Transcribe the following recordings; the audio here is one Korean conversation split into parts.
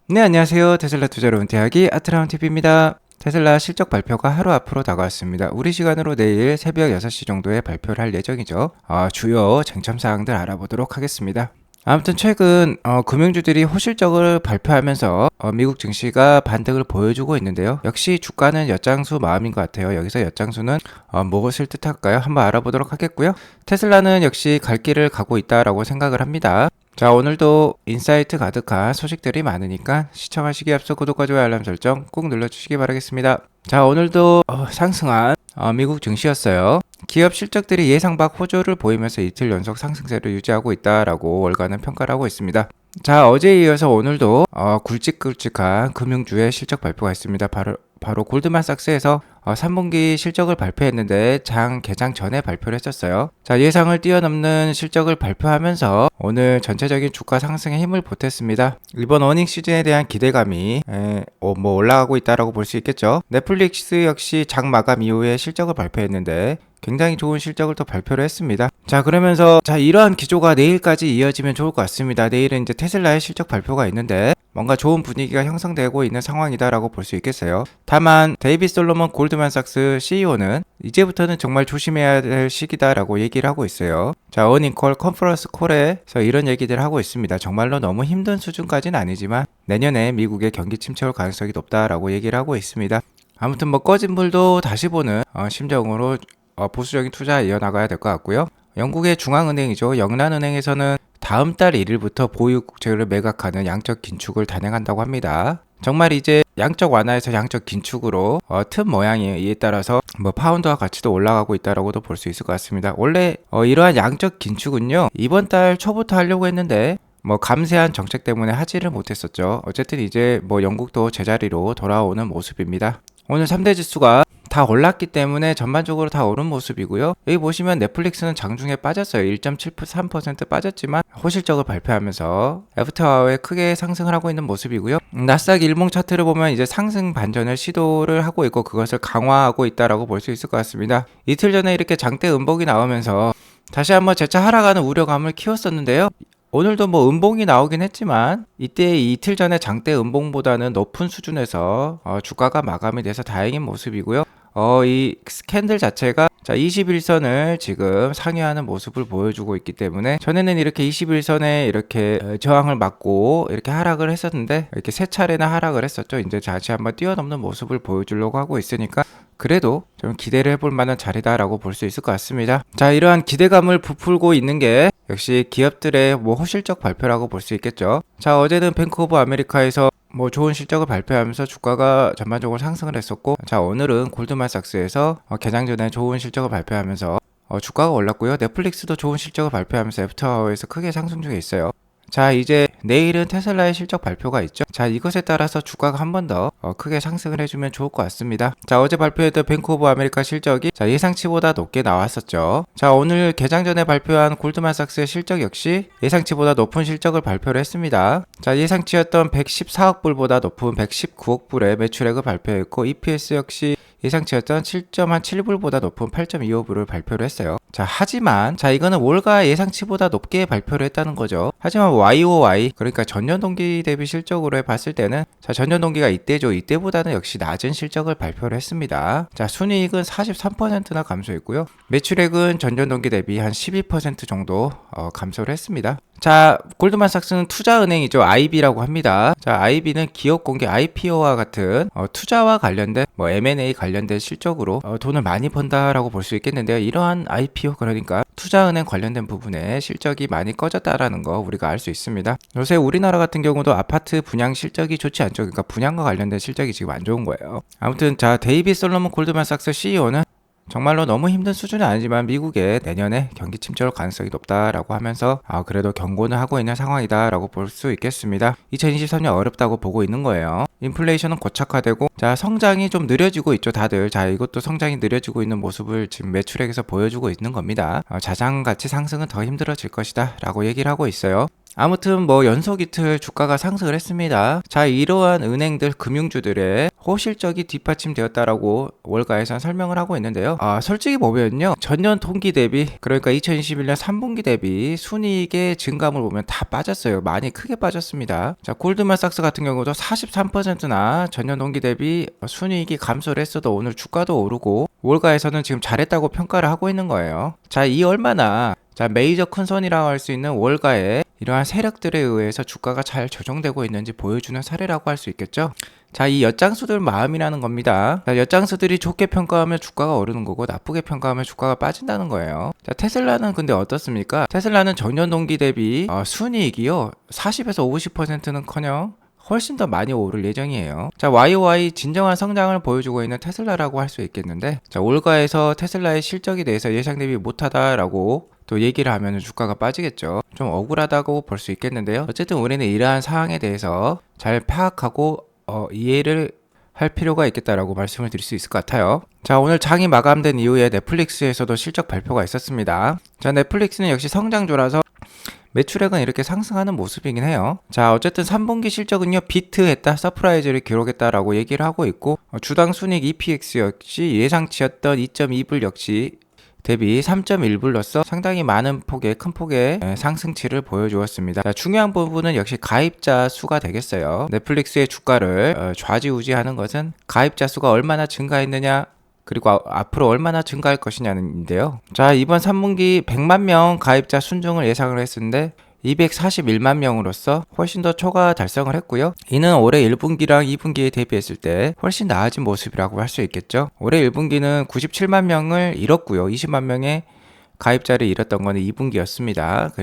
네, 안녕하세요. 테슬라 투자로 은퇴하기 아트라운TV입니다. 테슬라 실적 발표가 하루 앞으로 다가왔습니다. 우리 시간으로 내일 새벽 6시 정도에 발표를 할 예정이죠. 주요 쟁점사항들 알아보도록 하겠습니다. 아무튼 최근 금융주들이 호실적을 발표하면서 미국 증시가 반등을 보여주고 있는데요. 역시 주가는 엿장수 마음인 것 같아요. 여기서 엿장수는 무엇을 뜻할까요? 한번 알아보도록 하겠고요. 테슬라는 역시 갈 길을 가고 있다라고 생각을 합니다. 자, 오늘도 인사이트 가득한 소식들이 많으니까 시청하시기 앞서 구독과 좋아요 알람 설정 꼭 눌러주시기 바라겠습니다. 자, 오늘도 상승한 미국 증시였어요. 기업 실적들이 예상 밖 호조를 보이면서 이틀 연속 상승세를 유지하고 있다라고 월가는 평가를 하고 있습니다. 자, 어제에 이어서 오늘도 굵직굵직한 금융주의 실적 발표가 있습니다. 바로 골드만삭스에서 3분기 실적을 발표했는데 장 개장 전에 발표를 했었어요. 자, 예상을 뛰어넘는 실적을 발표하면서 오늘 전체적인 주가 상승에 힘을 보탰습니다. 이번 어닝 시즌에 대한 기대감이 올라가고 있다라고 볼 수 있겠죠. 넷플릭스 역시 장 마감 이후에 실적을 발표했는데 굉장히 좋은 실적을 또 발표를 했습니다. 자, 그러면서 이러한 기조가 내일까지 이어지면 좋을 것 같습니다. 내일은 이제 테슬라의 실적 발표가 있는데 뭔가 좋은 분위기가 형성되고 있는 상황이다라고 볼 수 있겠어요. 다만 데이빗 솔로몬 골드만삭스 CEO는 이제부터는 정말 조심해야 될 시기다라고 얘기를 하고 있어요. 자, 어닝콜 컨퍼런스 콜에서 이런 얘기들을 하고 있습니다. 정말로 너무 힘든 수준까지는 아니지만 내년에 미국의 경기 침체 올 가능성이 높다라고 얘기를 하고 있습니다. 아무튼 꺼진 불도 다시 보는 심정으로 보수적인 투자 이어나가야 될 것 같고요. 영국의 중앙은행이죠. 영란은행에서는 다음 달 1일부터 보유 국채를 매각하는 양적 긴축을 단행한다고 합니다. 정말 이제 양적 완화에서 양적 긴축으로 틈 모양이 이에 따라서 파운드와 가치도 올라가고 있다라고도 볼 수 있을 것 같습니다. 원래 이러한 양적 긴축은요, 이번 달 초부터 하려고 했는데 감세한 정책 때문에 하지를 못했었죠. 어쨌든 이제 영국도 제자리로 돌아오는 모습입니다. 오늘 3대 지수가 다 올랐기 때문에 전반적으로 다 오른 모습이고요. 여기 보시면 넷플릭스는 장중에 빠졌어요. 1.73% 빠졌지만 호실적을 발표하면서 애프터아워에 크게 상승을 하고 있는 모습이고요. 나스닥 일봉 차트를 보면 이제 상승 반전을 시도를 하고 있고 그것을 강화하고 있다라고 볼 수 있을 것 같습니다. 이틀 전에 이렇게 장대 음봉이 나오면서 다시 한번 재차 하락하는 우려감을 키웠었는데요. 오늘도 음봉이 나오긴 했지만 이때 이틀 전에 장대 음봉보다는 높은 수준에서 주가가 마감이 돼서 다행인 모습이고요. 이 캔들 자체가 21선을 지금 상회하는 모습을 보여주고 있기 때문에 전에는 이렇게 21선에 이렇게 저항을 맞고 이렇게 하락을 했었는데 이렇게 세 차례나 하락을 했었죠. 이제 다시 한번 뛰어넘는 모습을 보여주려고 하고 있으니까 그래도 좀 기대를 해볼 만한 자리다라고 볼 수 있을 것 같습니다. 자, 이러한 기대감을 부풀고 있는 게 역시 기업들의 호실적 발표라고 볼 수 있겠죠. 자, 어제는 뱅크 오브 아메리카에서 좋은 실적을 발표하면서 주가가 전반적으로 상승을 했었고, 자, 오늘은 골드만삭스에서 개장 전에 좋은 실적을 발표하면서 주가가 올랐고요. 넷플릭스도 좋은 실적을 발표하면서 애프터아워에서 크게 상승 중에 있어요. 자, 이제 내일은 테슬라의 실적 발표가 있죠. 자, 이것에 따라서 주가가 한 번 더 크게 상승을 해주면 좋을 것 같습니다. 자, 어제 발표했던 뱅크 오브 아메리카 실적이 예상치보다 높게 나왔었죠. 자, 오늘 개장 전에 발표한 골드만삭스의 실적 역시 예상치보다 높은 실적을 발표를 했습니다. 자, 예상치였던 114억 불보다 높은 119억 불의 매출액을 발표했고 EPS 역시 예상치였던 7.7불보다 높은 8.25불을 발표를 했어요. 자, 하지만 이거는 월가 예상치보다 높게 발표를 했다는 거죠. 하지만 YOY, 그러니까 전년 동기 대비 실적으로 봤을 때는 전년 동기가 이때죠. 이때보다는 역시 낮은 실적을 발표를 했습니다. 자, 순이익은 43%나 감소했고요. 매출액은 전년 동기 대비 한 12% 정도 감소를 했습니다. 자, 골드만삭스는 투자은행이죠. IB라고 합니다. 자, IB는 기업 공개 IPO와 같은 투자와 관련된 M&A 관련된 실적으로 돈을 많이 번다라고 볼 수 있겠는데요. 이러한 IPO, 그러니까 투자은행 관련된 부분에 실적이 많이 꺼졌다라는 거 우리가 알 수 있습니다. 요새 우리나라 같은 경우도 아파트 분양 실적이 좋지 않죠. 그러니까 분양과 관련된 실적이 지금 안 좋은 거예요. 아무튼 데이빗 솔로몬 골드만삭스 CEO는 정말로 너무 힘든 수준은 아니지만 미국의 내년에 경기 침체 올 가능성이 높다라고 하면서 그래도 경고는 하고 있는 상황이다라고 볼 수 있겠습니다. 2023년 어렵다고 보고 있는 거예요. 인플레이션은 고착화되고 성장이 좀 느려지고 있죠. 다들 이것도 성장이 느려지고 있는 모습을 지금 매출액에서 보여주고 있는 겁니다. 자산 가치 상승은 더 힘들어질 것이다 라고 얘기를 하고 있어요. 아무튼 뭐 연속 이틀 주가가 상승을 했습니다. 자, 이러한 은행들 금융주들의 호실적이 뒷받침되었다라고 월가에선 설명을 하고 있는데요. 솔직히 보면요, 전년 동기 대비, 그러니까 2021년 3분기 대비 순이익의 증감을 보면 다 빠졌어요. 많이 크게 빠졌습니다. 자, 골드만삭스 같은 경우도 43%나 전년 동기 대비 순이익이 감소를 했어도 오늘 주가도 오르고 월가에서는 지금 잘했다고 평가를 하고 있는 거예요. 자, 이 얼마나 메이저 큰손이라고 할 수 있는 월가의 이러한 세력들에 의해서 주가가 잘 조정되고 있는지 보여주는 사례라고 할 수 있겠죠. 자, 이 엿장수들 마음이라는 겁니다. 자, 엿장수들이 좋게 평가하면 주가가 오르는 거고 나쁘게 평가하면 주가가 빠진다는 거예요. 자, 테슬라는 근데 어떻습니까? 테슬라는 전년 동기 대비 순이익이요 40에서 50%는커녕 훨씬 더 많이 오를 예정이에요. 자, YOY 진정한 성장을 보여주고 있는 테슬라라고 할 수 있겠는데, 자, 올가에서 테슬라의 실적에 대해서 예상 대비 못하다라고 또 얘기를 하면 주가가 빠지겠죠. 좀 억울하다고 볼 수 있겠는데요. 어쨌든 우리는 이러한 사항에 대해서 잘 파악하고 이해를 할 필요가 있겠다라고 말씀을 드릴 수 있을 것 같아요. 자, 오늘 장이 마감된 이후에 넷플릭스에서도 실적 발표가 있었습니다. 자, 넷플릭스는 역시 성장주라서 매출액은 이렇게 상승하는 모습이긴 해요. 자, 어쨌든 3분기 실적은요 비트했다, 서프라이즈를 기록했다라고 얘기를 하고 있고, 주당 순이익 EPX 역시 예상치였던 2.2불 역시 대비 3.1불로서 상당히 많은 폭의 큰 폭의 상승치를 보여주었습니다. 자, 중요한 부분은 역시 가입자 수가 되겠어요. 넷플릭스의 주가를 좌지우지하는 것은 가입자 수가 얼마나 증가했느냐, 그리고 앞으로 얼마나 증가할 것이냐인데요. 자, 이번 3분기 100만 명 가입자 순증을 예상을 했는데 241만 명으로서 훨씬 더 초과 달성을 했고요. 이는 올해 1분기랑 2분기에 대비했을 때 훨씬 나아진 모습이라고 할 수 있겠죠. 올해 1분기는 97만 명을 잃었고요. 20만 명의 가입자를 잃었던 것은 2분기였습니다.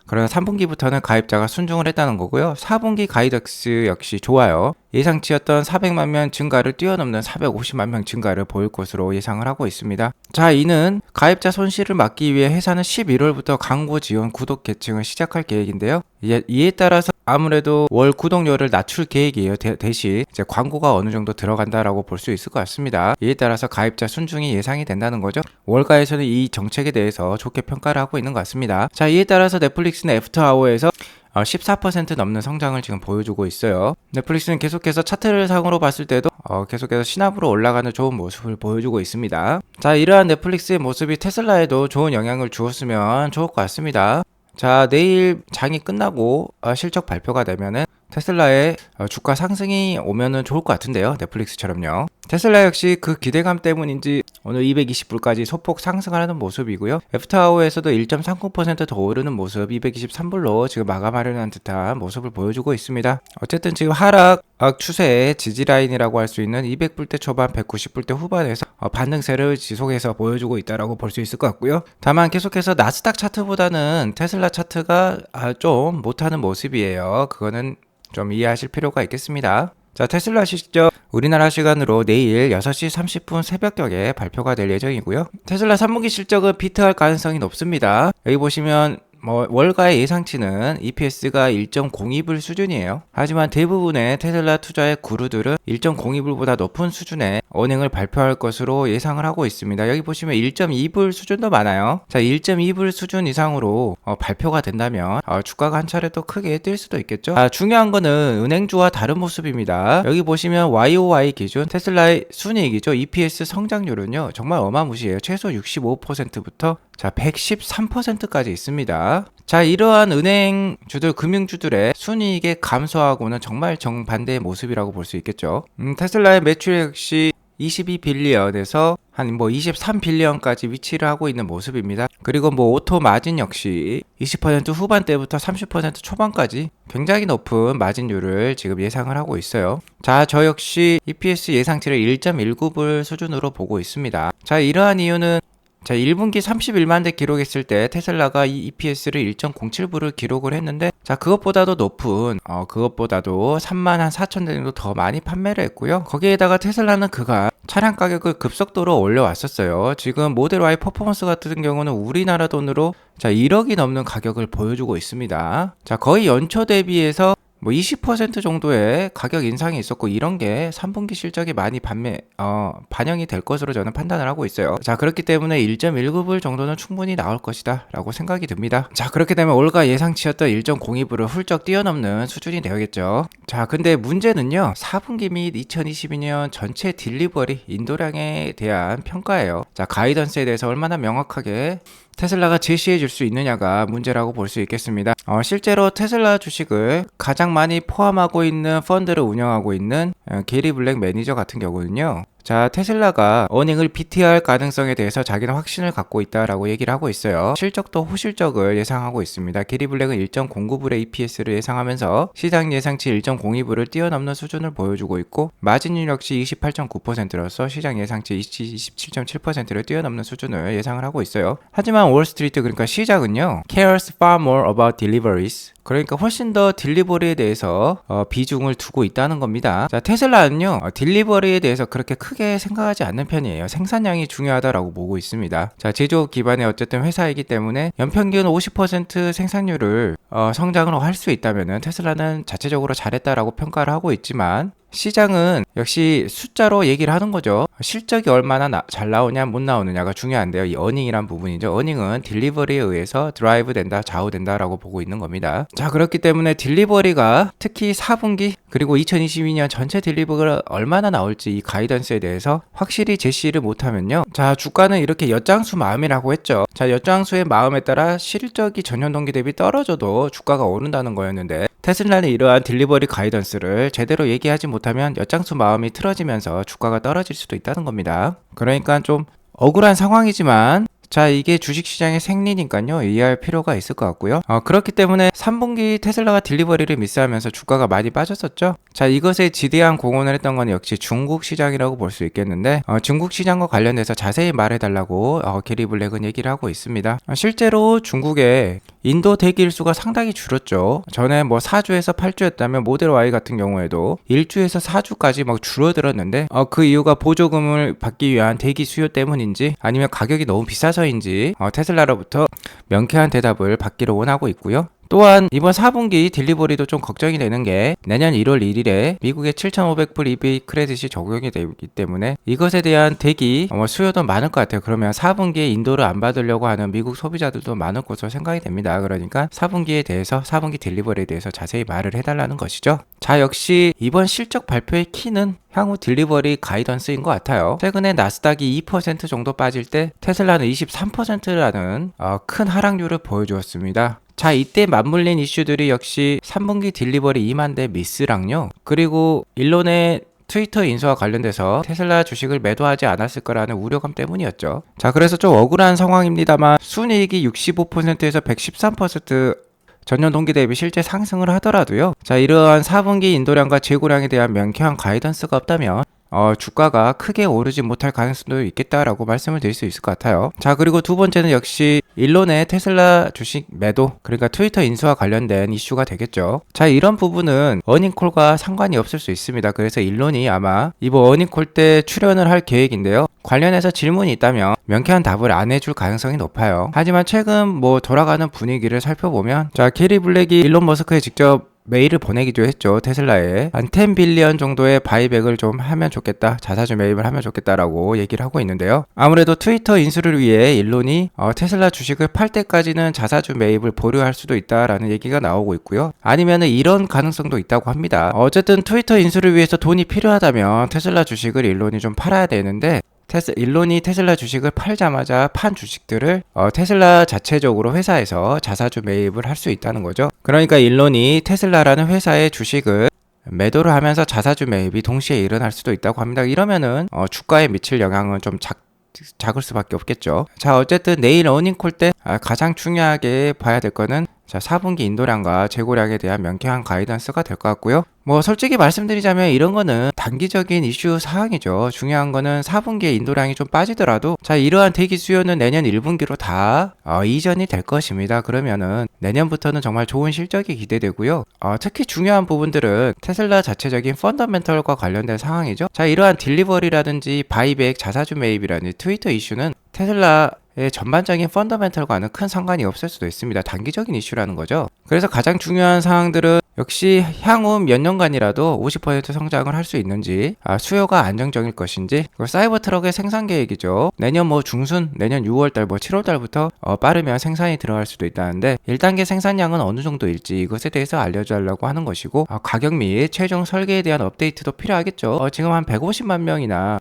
그러나 3분기부터는 가입자가 순증을 했다는 거고요. 4분기 가이덕스 역시 좋아요. 예상치였던 400만 명 증가를 뛰어넘는 450만 명 증가를 보일 것으로 예상을 하고 있습니다. 자, 이는 가입자 손실을 막기 위해 회사는 11월부터 광고 지원 구독 계층을 시작할 계획인데요. 이에 따라서 아무래도 월 구독료를 낮출 계획이에요. 대신 이제 광고가 어느 정도 들어간다라고 볼 수 있을 것 같습니다. 이에 따라서 가입자 순증이 예상이 된다는 거죠. 월가에서는 이 정책에 대해서 좋게 평가를 하고 있는 것 같습니다. 자, 이에 따라서 넷플릭스는 애프터아워에서 14% 넘는 성장을 지금 보여주고 있어요. 넷플릭스는 계속해서 차트를 상으로 봤을 때도 계속해서 신압으로 올라가는 좋은 모습을 보여주고 있습니다. 자, 이러한 넷플릭스의 모습이 테슬라에도 좋은 영향을 주었으면 좋을 것 같습니다. 자, 내일 장이 끝나고 실적 발표가 되면은 테슬라의 주가 상승이 오면은 좋을 것 같은데요. 넷플릭스처럼요. 테슬라 역시 그 기대감 때문인지 오늘 220불까지 소폭 상승하는 모습이고요. 애프터아워에서도 1.39% 더 오르는 모습 223불로 지금 마감하려는 듯한 모습을 보여주고 있습니다. 어쨌든 지금 하락 추세의 지지라인이라고 할 수 있는 200불대 초반 190불대 후반에서 반등세를 지속해서 보여주고 있다라고 볼 수 있을 것 같고요. 다만 계속해서 나스닥 차트보다는 테슬라 차트가 좀 못하는 모습이에요. 그거는 좀 이해하실 필요가 있겠습니다. 자, 테슬라 실적 우리나라 시간으로 내일 6시 30분 새벽경에 발표가 될 예정이고요. 테슬라 3분기 실적은 비트할 가능성이 높습니다. 여기 보시면 월가의 예상치는 EPS가 1.02불 수준이에요. 하지만 대부분의 테슬라 투자의 구루들은 1.02불보다 높은 수준의 어닝을 발표할 것으로 예상을 하고 있습니다. 여기 보시면 1.2불 수준도 많아요. 자, 1.2불 수준 이상으로 발표가 된다면 주가가 한 차례 또 크게 뛸 수도 있겠죠. 중요한 거는 은행주와 다른 모습입니다. 여기 보시면 YOY 기준 테슬라의 순이익이죠. EPS 성장률은요 정말 어마무시해요. 최소 65%부터 자 113%까지 있습니다. 자, 이러한 은행주들, 금융주들의 순이익의 감소하고는 정말 정반대의 모습이라고 볼 수 있겠죠. 테슬라의 매출 역시 22빌리언에서 한 23빌리언까지 위치를 하고 있는 모습입니다. 그리고 오토 마진 역시 20% 후반대부터 30% 초반까지 굉장히 높은 마진율을 지금 예상을 하고 있어요. 자, 저 역시 EPS 예상치를 1.19불 수준으로 보고 있습니다. 자, 이러한 이유는 1분기 31만 대 기록했을 때 테슬라가 이 EPS를 1.07불을 기록을 했는데, 자, 그것보다도 높은, 그것보다도 3만 한 4천 대 정도 더 많이 판매를 했고요. 거기에다가 테슬라는 그간 차량 가격을 급속도로 올려왔었어요. 지금 모델 Y 퍼포먼스 같은 경우는 우리나라 돈으로 1억이 넘는 가격을 보여주고 있습니다. 자, 거의 연초 대비해서 뭐 20% 정도의 가격 인상이 있었고 이런 게 3분기 실적에 많이 반영이 될 것으로 저는 판단을 하고 있어요. 자, 그렇기 때문에 1.19불 정도는 충분히 나올 것이다 라고 생각이 듭니다. 자, 그렇게 되면 올가 예상치였던 1.02불을 훌쩍 뛰어넘는 수준이 되겠죠. 자, 근데 문제는요, 4분기 및 2022년 전체 딜리버리 인도량에 대한 평가예요. 자, 가이던스에 대해서 얼마나 명확하게 테슬라가 제시해 줄 수 있느냐가 문제라고 볼 수 있겠습니다. 실제로 테슬라 주식을 가장 많이 포함하고 있는 펀드를 운영하고 있는 게리 블랙 매니저 같은 경우는요, 자, 테슬라가 어닝을 BT할 가능성에 대해서 자기는 확신을 갖고 있다라고 얘기를 하고 있어요. 실적도 호실적을 예상하고 있습니다. 게리 블랙은 1.09불의 EPS를 예상하면서 시장 예상치 1.02불을 뛰어넘는 수준을 보여주고 있고, 마진율 역시 28.9%로서 시장 예상치 27.7%를 뛰어넘는 수준을 예상을 하고 있어요. 하지만 월스트리트, 그러니까 시장은요, cares far more about deliveries, 그러니까 훨씬 더 딜리버리에 대해서 비중을 두고 있다는 겁니다. 자, 테슬라는요, 딜리버리에 대해서 그렇게 크게 생각하지 않는 편이에요. 생산량이 중요하다라고 보고 있습니다. 자, 제조업 기반의 어쨌든 회사이기 때문에 연평균 50% 생산률을 성장을 할 수 있다면은 테슬라는 자체적으로 잘했다라고 평가를 하고 있지만, 시장은 역시 숫자로 얘기를 하는 거죠. 실적이 얼마나 잘 나오냐 못 나오느냐가 중요한데요. 이 어닝이란 부분이죠. 어닝은 딜리버리에 의해서 드라이브 된다, 좌우된다 라고 보고 있는 겁니다. 자, 그렇기 때문에 딜리버리가 특히 4분기 그리고 2022년 전체 딜리버리가 얼마나 나올지 이 가이던스에 대해서 확실히 제시를 못하면요, 자, 주가는 이렇게 엿장수 마음이라고 했죠. 자, 엿장수의 마음에 따라 실적이 전년 동기 대비 떨어져도 주가가 오른다는 거였는데, 테슬라는 이러한 딜리버리 가이던스를 제대로 얘기하지 못하면 엿장수 마음이 틀어지면서 주가가 떨어질 수도 있다는 겁니다. 그러니까 좀 억울한 상황이지만, 자, 이게 주식시장의 생리니까요, 이해할 필요가 있을 것 같고요. 그렇기 때문에 3분기 테슬라가 딜리버리를 미스하면서 주가가 많이 빠졌었죠. 자, 이것에 지대한 공헌을 했던 건 역시 중국 시장이라고 볼 수 있겠는데, 중국 시장과 관련해서 자세히 말해달라고 게리 블랙은 얘기를 하고 있습니다. 실제로 중국의 인도 대기일수가 상당히 줄었죠. 전에 뭐 4주에서 8주였다면 모델 Y 같은 경우에도 1주에서 4주까지 막 줄어들었는데, 그 이유가 보조금을 받기 위한 대기 수요 때문인지 아니면 가격이 너무 비싸서인지 테슬라로부터 명쾌한 대답을 받기를 원하고 있고요. 또한 이번 4분기 딜리버리도 좀 걱정이 되는 게, 내년 1월 1일에 미국의 7,500불 EV 크레딧이 적용이 되기 때문에 이것에 대한 대기 수요도 많을 것 같아요. 그러면 4분기에 인도를 안 받으려고 하는 미국 소비자들도 많을 것으로 생각이 됩니다. 그러니까 4분기에 대해서, 4분기 딜리버리에 대해서 자세히 말을 해달라는 것이죠. 자, 역시 이번 실적 발표의 키는 향후 딜리버리 가이던스인 것 같아요. 최근에 나스닥이 2% 정도 빠질 때 테슬라는 23%라는 큰 하락률을 보여주었습니다. 자, 이때 맞물린 이슈들이 역시 3분기 딜리버리 2만 대 미스랑요, 그리고 일론의 트위터 인수와 관련돼서 테슬라 주식을 매도하지 않았을 거라는 우려감 때문이었죠. 자, 그래서 좀 억울한 상황입니다만 순이익이 65%에서 113% 전년 동기 대비 실제 상승을 하더라도요, 자, 이러한 4분기 인도량과 재고량에 대한 명쾌한 가이던스가 없다면 주가가 크게 오르지 못할 가능성도 있겠다라고 말씀을 드릴 수 있을 것 같아요. 자, 그리고 두 번째는 역시 일론의 테슬라 주식 매도, 그러니까 트위터 인수와 관련된 이슈가 되겠죠. 자, 이런 부분은 어닝콜과 상관이 없을 수 있습니다. 그래서 일론이 아마 이번 어닝콜 때 출연을 할 계획인데요, 관련해서 질문이 있다면 명쾌한 답을 안 해줄 가능성이 높아요. 하지만 최근 뭐 돌아가는 분위기를 살펴보면, 자, 게리 블랙이 일론 머스크에 직접 메일을 보내기도 했죠. 테슬라에 한 10 빌리언 정도의 바이백을 좀 하면 좋겠다, 자사주 매입을 하면 좋겠다라고 얘기를 하고 있는데요, 아무래도 트위터 인수를 위해 일론이 테슬라 주식을 팔 때까지는 자사주 매입을 보류할 수도 있다라는 얘기가 나오고 있고요. 아니면은 이런 가능성도 있다고 합니다. 어쨌든 트위터 인수를 위해서 돈이 필요하다면 테슬라 주식을 일론이 좀 팔아야 되는데, 일론이 테슬라 주식을 팔자마자 판 주식들을 테슬라 자체적으로 회사에서 자사주 매입을 할 수 있다는 거죠. 그러니까 일론이 테슬라라는 회사의 주식을 매도를 하면서 자사주 매입이 동시에 일어날 수도 있다고 합니다. 이러면은 주가에 미칠 영향은 좀 작을 수밖에 없겠죠. 자, 어쨌든 내일 어닝콜 때 가장 중요하게 봐야 될 거는, 자, 4분기 인도량과 재고량에 대한 명쾌한 가이던스가 될 것 같고요. 뭐 솔직히 말씀드리자면 이런 거는 단기적인 이슈 사항이죠. 중요한 거는 4분기에 인도량이 좀 빠지더라도, 자, 이러한 대기 수요는 내년 1분기로 다 이전이 될 것입니다. 그러면은 내년부터는 정말 좋은 실적이 기대되고요. 특히 중요한 부분들은 테슬라 자체적인 펀더멘털과 관련된 상황이죠. 자, 이러한 딜리버리라든지 바이백, 자사주 매입이라든지 트위터 이슈는 테슬라 전반적인 펀더멘털과는 큰 상관이 없을 수도 있습니다. 단기적인 이슈라는 거죠. 그래서 가장 중요한 사항들은 역시 향후 몇 년간이라도 50% 성장을 할 수 있는지, 수요가 안정적일 것인지, 사이버 트럭의 생산 계획이죠. 내년 중순, 내년 6월달, 7월달부터 빠르면 생산이 들어갈 수도 있다는데 1단계 생산량은 어느 정도일지 이것에 대해서 알려달라고 하는 것이고, 가격 및 최종 설계에 대한 업데이트도 필요하겠죠. 지금 한 150만 명이나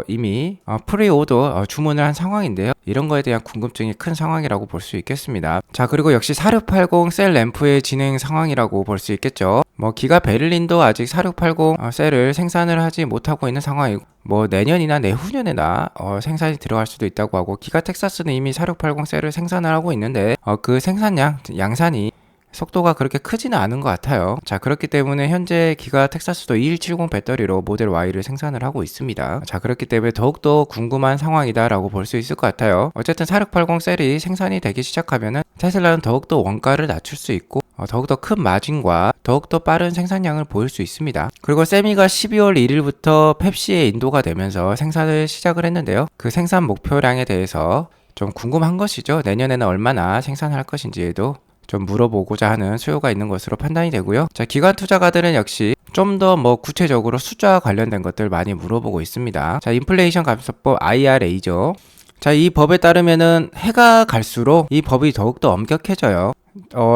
이미 프리오더 주문을 한 상황인데요. 이런 거에 대한 궁금증이 큰 상황이라고 볼 수 있겠습니다. 자, 그리고 역시 4680 셀 램프의 진행 상황이라고 볼 수 있겠죠. 기가 베를린도 아직 4680 셀을 생산을 하지 못하고 있는 상황이고, 내년이나 내후년에나 생산이 들어갈 수도 있다고 하고, 기가 텍사스는 이미 4680 셀을 생산을 하고 있는데 그 생산량, 양산이 속도가 그렇게 크지는 않은 것 같아요. 자, 그렇기 때문에 현재 기가 텍사스도 2170 배터리로 모델 Y를 생산을 하고 있습니다. 자, 그렇기 때문에 더욱더 궁금한 상황이다라고 볼 수 있을 것 같아요. 어쨌든 4680 셀이 생산이 되기 시작하면은 테슬라는 더욱더 원가를 낮출 수 있고, 더욱더 큰 마진과 더욱더 빠른 생산량을 보일 수 있습니다. 그리고 세미가 12월 1일부터 펩시에 인도가 되면서 생산을 시작을 했는데요. 그 생산 목표량에 대해서 좀 궁금한 것이죠. 내년에는 얼마나 생산할 것인지에도 좀 물어보고자 하는 수요가 있는 것으로 판단이 되고요. 자, 기관 투자가들은 역시 좀 더 구체적으로 숫자와 관련된 것들 많이 물어보고 있습니다. 자, 인플레이션 감소법 IRA죠. 자, 이 법에 따르면은 해가 갈수록 이 법이 더욱더 엄격해져요.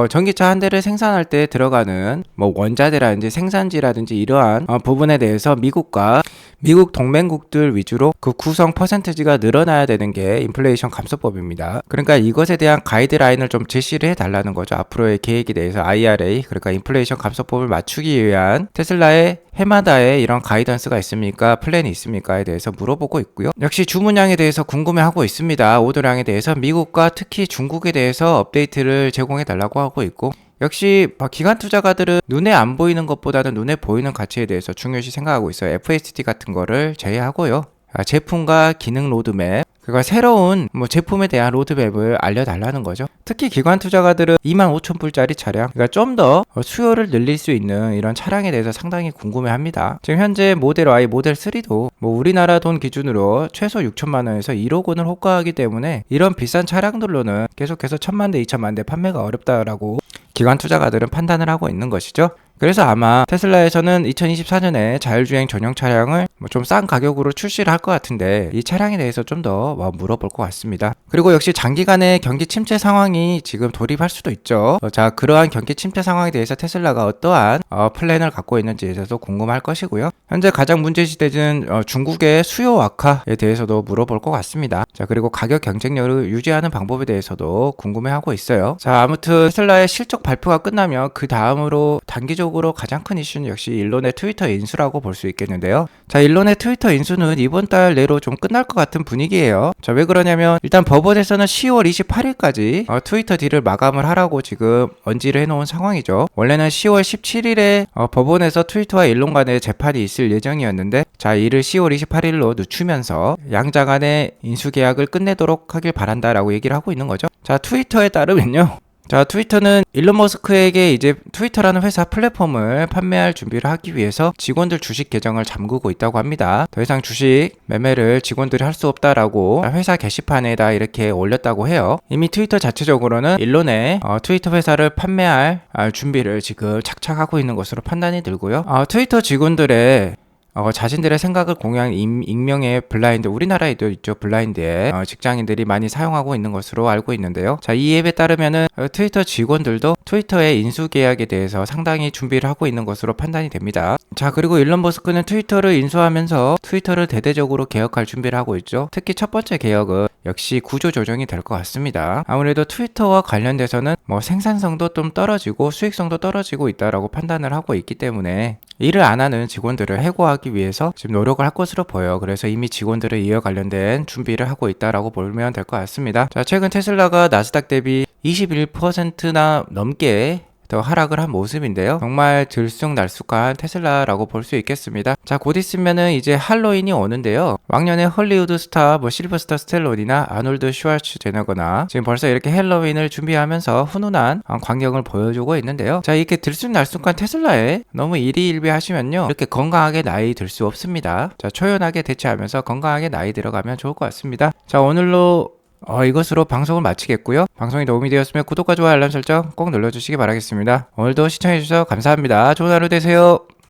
전기차 한 대를 생산할 때 들어가는 원자재라든지 생산지라든지 이러한 부분에 대해서 미국 동맹국들 위주로 그 구성 퍼센트지가 늘어나야 되는 게 인플레이션 감소법입니다. 그러니까 이것에 대한 가이드라인을 좀 제시를 해달라는 거죠. 앞으로의 계획에 대해서 IRA, 그러니까 인플레이션 감소법을 맞추기 위한 테슬라의 해마다의 이런 가이던스가 있습니까? 플랜이 있습니까?에 대해서 물어보고 있고요. 역시 주문량에 대해서 궁금해하고 있습니다. 오더량에 대해서 미국과 특히 중국에 대해서 업데이트를 제공해 달라고 하고 있고, 역시 기관 투자가들은 눈에 안 보이는 것보다는 눈에 보이는 가치에 대해서 중요시 생각하고 있어요. FSD 같은 거를 제외하고요. 제품과 기능 로드맵, 그러니까 새로운 제품에 대한 로드맵을 알려달라는 거죠. 특히 기관 투자가들은 25,000불짜리 차량, 그러니까 좀 더 수요를 늘릴 수 있는 이런 차량에 대해서 상당히 궁금해합니다. 지금 현재 모델 Y, 모델 3도 우리나라 돈 기준으로 최소 6천만 원에서 1억 원을 호가하기 때문에 이런 비싼 차량들로는 계속해서 1,000만 대, 2,000만 대 판매가 어렵다라고 기관 투자가들은 판단을 하고 있는 것이죠. 그래서 아마 테슬라에서는 2024년에 자율주행 전용 차량을 좀 싼 가격으로 출시를 할 것 같은데 이 차량에 대해서 좀 더 물어볼 것 같습니다. 그리고 역시 장기간의 경기 침체 상황이 지금 돌입할 수도 있죠. 자, 그러한 경기 침체 상황에 대해서 테슬라가 어떠한 플랜을 갖고 있는지에 대해서도 궁금할 것이고요. 현재 가장 문제시되는 중국의 수요 악화에 대해서도 물어볼 것 같습니다. 자, 그리고 가격 경쟁력을 유지하는 방법에 대해서도 궁금해하고 있어요. 자, 아무튼 테슬라의 실적 발표가 끝나면 그 다음으로 단기적으로 가장 큰 이슈는 역시 일론의 트위터 인수라고 볼 수 있겠는데요. 자, 일론의 트위터 인수는 이번 달 내로 좀 끝날 것 같은 분위기예요. 자, 왜 그러냐면 일단 법원에서는 10월 28일까지 트위터 딜을 마감을 하라고 지금 언지를 해놓은 상황이죠. 원래는 10월 17일에 법원에서 트위터와 일론 간의 재판이 있을 예정이었는데, 자, 이를 10월 28일로 늦추면서 양자 간의 인수 계약을 끝내도록 하길 바란다라고 얘기를 하고 있는 거죠. 자, 트위터에 따르면요. 자, 트위터는 일론 머스크에게 이제 트위터라는 회사 플랫폼을 판매할 준비를 하기 위해서 직원들 주식 계정을 잠그고 있다고 합니다. 더 이상 주식 매매를 직원들이 할 수 없다라고 회사 게시판에다 이렇게 올렸다고 해요. 이미 트위터 자체적으로는 일론의 트위터 회사를 판매할 준비를 지금 착착하고 있는 것으로 판단이 들고요. 트위터 직원들의 자신들의 생각을 공유한 익명의 블라인드, 우리나라에도 있죠. 블라인드에 직장인들이 많이 사용하고 있는 것으로 알고 있는데요. 자, 이 앱에 따르면은 트위터 직원들도 트위터의 인수 계약에 대해서 상당히 준비를 하고 있는 것으로 판단이 됩니다. 자, 그리고 일론 머스크는 트위터를 인수하면서 트위터를 대대적으로 개혁할 준비를 하고 있죠. 특히 첫 번째 개혁은 역시 구조 조정이 될 것 같습니다. 아무래도 트위터와 관련돼서는 생산성도 좀 떨어지고 수익성도 떨어지고 있다라고 판단을 하고 있기 때문에 일을 안 하는 직원들을 해고하기 위해서 지금 노력을 할 것으로 보여요. 그래서 이미 직원들을 이어 관련된 준비를 하고 있다라고 보면 될 것 같습니다. 자, 최근 테슬라가 나스닥 대비 21%나 넘게 더 하락을 한 모습인데요. 정말 들쑥날쑥한 테슬라라고 볼 수 있겠습니다. 자, 곧 있으면은 이제 할로윈이 오는데요. 왕년에 헐리우드 스타 실버스타 스텔론이나 아놀드 슈왈츠제너거나 지금 벌써 이렇게 할로윈을 준비하면서 훈훈한 광경을 보여주고 있는데요. 자, 이렇게 들쑥날쑥한 테슬라에 너무 일희일비하시면요, 이렇게 건강하게 나이 들 수 없습니다. 자, 초연하게 대처하면서 건강하게 나이 들어가면 좋을 것 같습니다. 자, 오늘로 이것으로 방송을 마치겠고요. 방송이 도움이 되었으면 구독과 좋아요 알람 설정 꼭 눌러주시기 바라겠습니다. 오늘도 시청해주셔서 감사합니다. 좋은 하루 되세요.